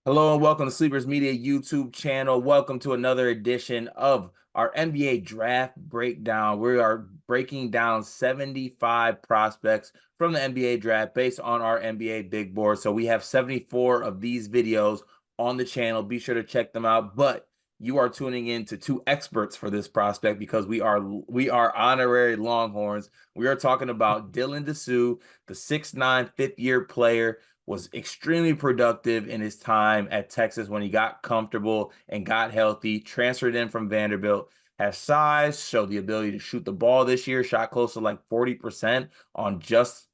Hello and welcome to Sleepers Media YouTube channel. Welcome to another edition of our NBA draft breakdown. We are breaking down 75 prospects from the NBA draft based on our NBA big board. So we have 74 of these videos on the channel. Be sure to check them out. But you are tuning in to two experts for this prospect because we are honorary Longhorns. We are talking about Dylan Disu, the 6'9", fifth-year player, was extremely productive in his time at Texas when he got comfortable and got healthy, transferred in from Vanderbilt, has size, showed the ability to shoot the ball this year, shot close to like 40% on just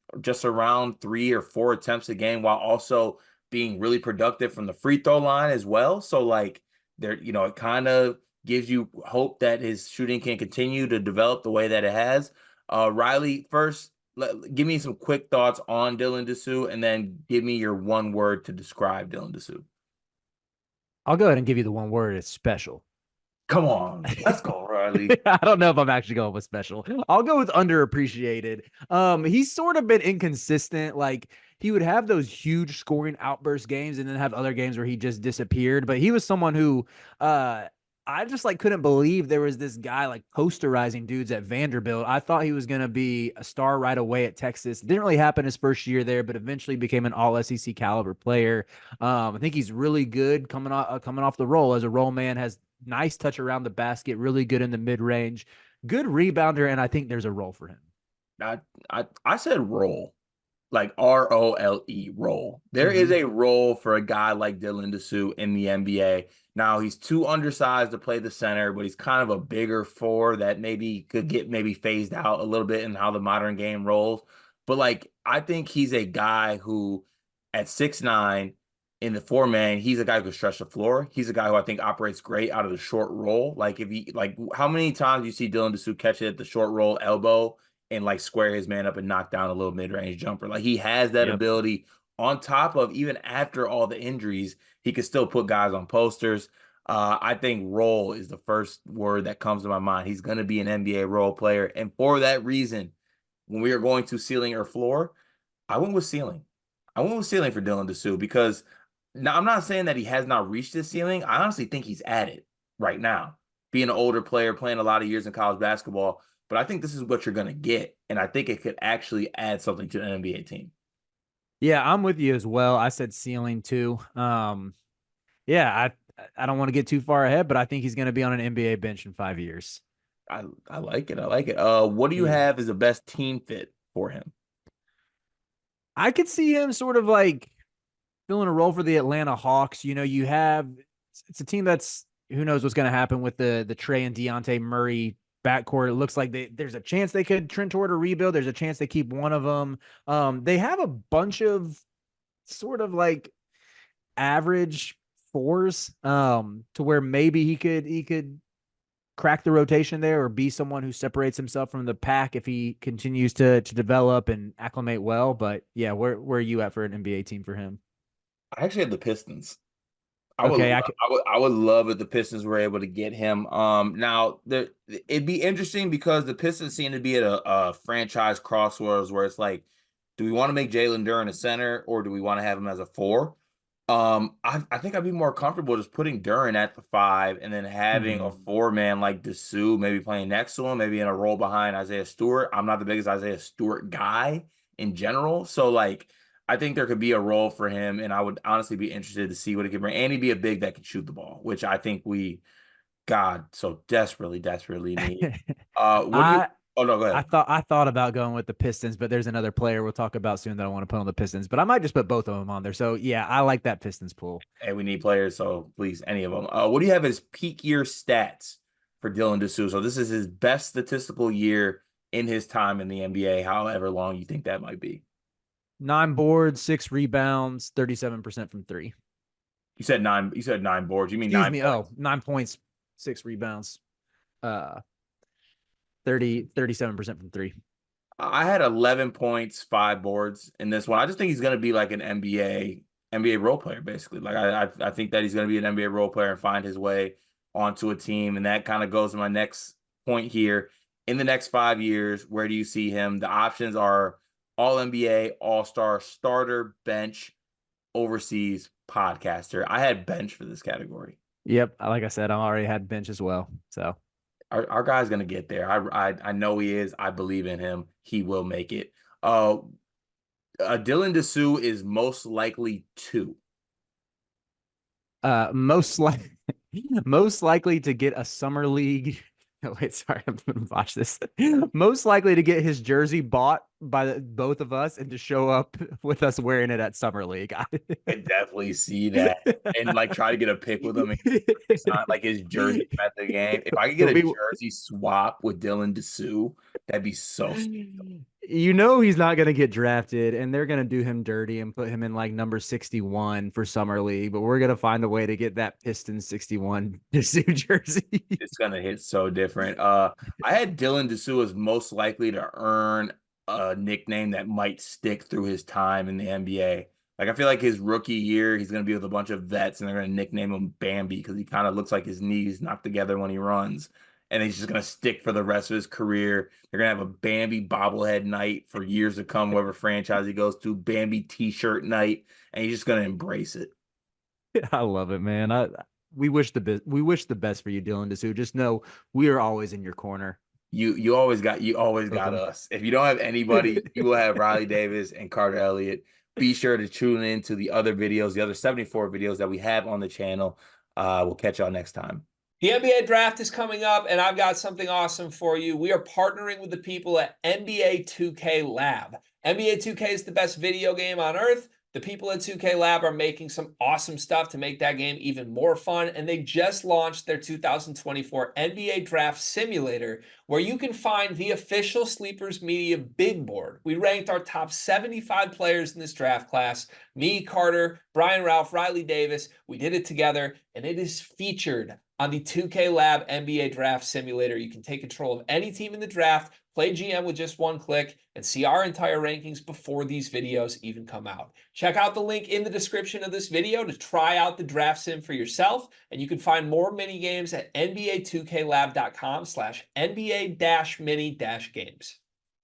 around 3 or 4 attempts a game, while also being really productive from the free throw line as well. So like there, it kind of gives you hope that his shooting can continue to develop the way that it has. Riley, first, give me some quick thoughts on Dylan Disu, and then give me your one word to describe Dylan Disu. I'll go ahead and give you the one word. It's special. Come on, let's go, Riley. I don't know if I'm actually going with special. I'll go with underappreciated. He's sort of been inconsistent. Like he would have those huge scoring outburst games and then have other games where he just disappeared. But he was someone who I just like couldn't believe there was this guy like posterizing dudes at Vanderbilt. I thought he was gonna be a star right away at Texas. Didn't really happen his first year there, but eventually became an all SEC caliber player. I think he's really good coming off the roll as a roll man, has nice touch around the basket, really good in the mid range, good rebounder, and I think there's a role for him. I said roll, like ROLE, role. There is Mm-hmm. a role for a guy like Dylan Disu in the NBA. Now he's too undersized to play the center, but he's kind of a bigger four that maybe could get maybe phased out a little bit in how the modern game rolls. But like I think he's a guy who at 6'9" in the four man, he's a guy who can stretch the floor. He's a guy who I think operates great out of the short roll. Like if he like how many times you see Dylan Disu catch it at the short roll elbow and like square his man up and knock down a little mid-range jumper. Like he has that Yep. ability on top of even after all the injuries, he could still put guys on posters. I think role is the first word that comes to my mind. He's going to be an NBA role player. And for that reason, when we are going to ceiling or floor, I went with ceiling. I went with ceiling for Dylan Disu because now I'm not saying that he has not reached his ceiling. I honestly think he's at it right now. Being an older player, playing a lot of years in college basketball, but I think this is what you're going to get. And I think it could actually add something to an NBA team. Yeah, I'm with you as well. I said ceiling too. Yeah, I don't want to get too far ahead, but I think he's going to be on an NBA bench in 5 years. I like it. I like it. What do you Yeah. have as the best team fit for him? I could see him sort of like filling a role for the Atlanta Hawks. You have it's a team that's who knows what's going to happen with the Trey and Deontay Murray backcourt. It looks like there's a chance they could trend toward a rebuild. There's a chance they keep one of them. They have a bunch of sort of like average fours to where maybe he could crack the rotation there or be someone who separates himself from the pack if he continues to develop and acclimate well. But yeah, where are you at for an NBA team for him? I actually have the Pistons. Okay, I could. I would love if the Pistons were able to get him. Now it'd be interesting because the Pistons seem to be at a franchise crossroads where it's like, do we want to make Jalen Duren a center or do we want to have him as a four? I think I'd be more comfortable just putting Duren at the five and then having a Mhm. four-man like Dessou maybe playing next to him, maybe in a role behind Isaiah Stewart. I'm not the biggest Isaiah Stewart guy in general, so like I think there could be a role for him, and I would honestly be interested to see what he could bring. And he'd be a big that could shoot the ball, which I think we, God, so desperately, desperately need. What do you? I Oh no, go I ahead. thought I thought about going with the Pistons, but there's another player we'll talk about soon that I want to put on the Pistons. But I might just put both of them on there. So yeah, I like that Pistons pool. Hey, we need players, so please, any of them. What do you have as peak year stats for Dylan Disu? So this is his best statistical year in his time in the NBA, however long you think that might be. 9 boards, 6 rebounds, 37% from three. You said nine. You said 9 boards. You mean Excuse nine me. Oh, points? 9 points, 6 rebounds, uh 37% from three. I had 11 points, 5 boards in this one. I just think he's going to be like an NBA role player, basically. Like I think that he's going to be an NBA role player and find his way onto a team. And that kind of goes to my next point here. In the next 5 years, where do you see him? The options are All NBA, All Star, starter, bench. overseas podcaster. I had bench for this category. Yep. Like I said, I already had bench as well. So Our guy's gonna get there. I know he is. I believe in him. He will make it. Uh, Dylan Disu is most likely two. most like most likely to get a summer league. Oh, wait, sorry, I'm gonna watch this. Most likely to get his jersey bought by both of us and to show up with us wearing it at summer league. Can definitely see that and like try to get a pick with him and sign like his jersey at the game. If I could get He'll a be. jersey swap with Dylan Disu, that'd be so. You know he's not going to get drafted, and they're going to do him dirty and put him in like number 61 for summer league. But we're going to find a way to get that Pistons 61 Disu jersey. It's gonna hit so different. I had Dylan Disu as most likely to earn a nickname that might stick through his time in the NBA. Like I feel like his rookie year, he's gonna be with a bunch of vets, and they're gonna nickname him Bambi because he kind of looks like his knees knocked together when he runs, and he's just gonna stick for the rest of his career. They're gonna have a Bambi bobblehead night for years to come, whatever franchise he goes to, Bambi T-shirt night, and he's just gonna embrace it. I love it, man. We wish the best for you, Dylan Disu. Just know we are always in your corner You always with got them. us. If you don't have anybody, you will have Riley Davis and Carter Elliott. Be sure to tune in to the other videos, the other 74 videos that we have on the channel. We'll catch y'all next time. The NBA draft is coming up, and I've got something awesome for you. We are partnering with the people at NBA 2K Lab. NBA 2K is the best video game on earth. The people at 2K Lab are making some awesome stuff to make that game even more fun, and they just launched their 2024 NBA Draft Simulator, where you can find the official Sleepers Media big board. We ranked our top 75 players in this draft class. Me, Carter, Brian Ralph, Riley Davis. We did it together, and it is featured on the 2K Lab NBA Draft Simulator. You can take control of any team in the draft, play GM with just one click, and see our entire rankings before these videos even come out. Check out the link in the description of this video to try out the draft sim for yourself, and you can find more mini games at nba2klab.com/NBA-mini-games.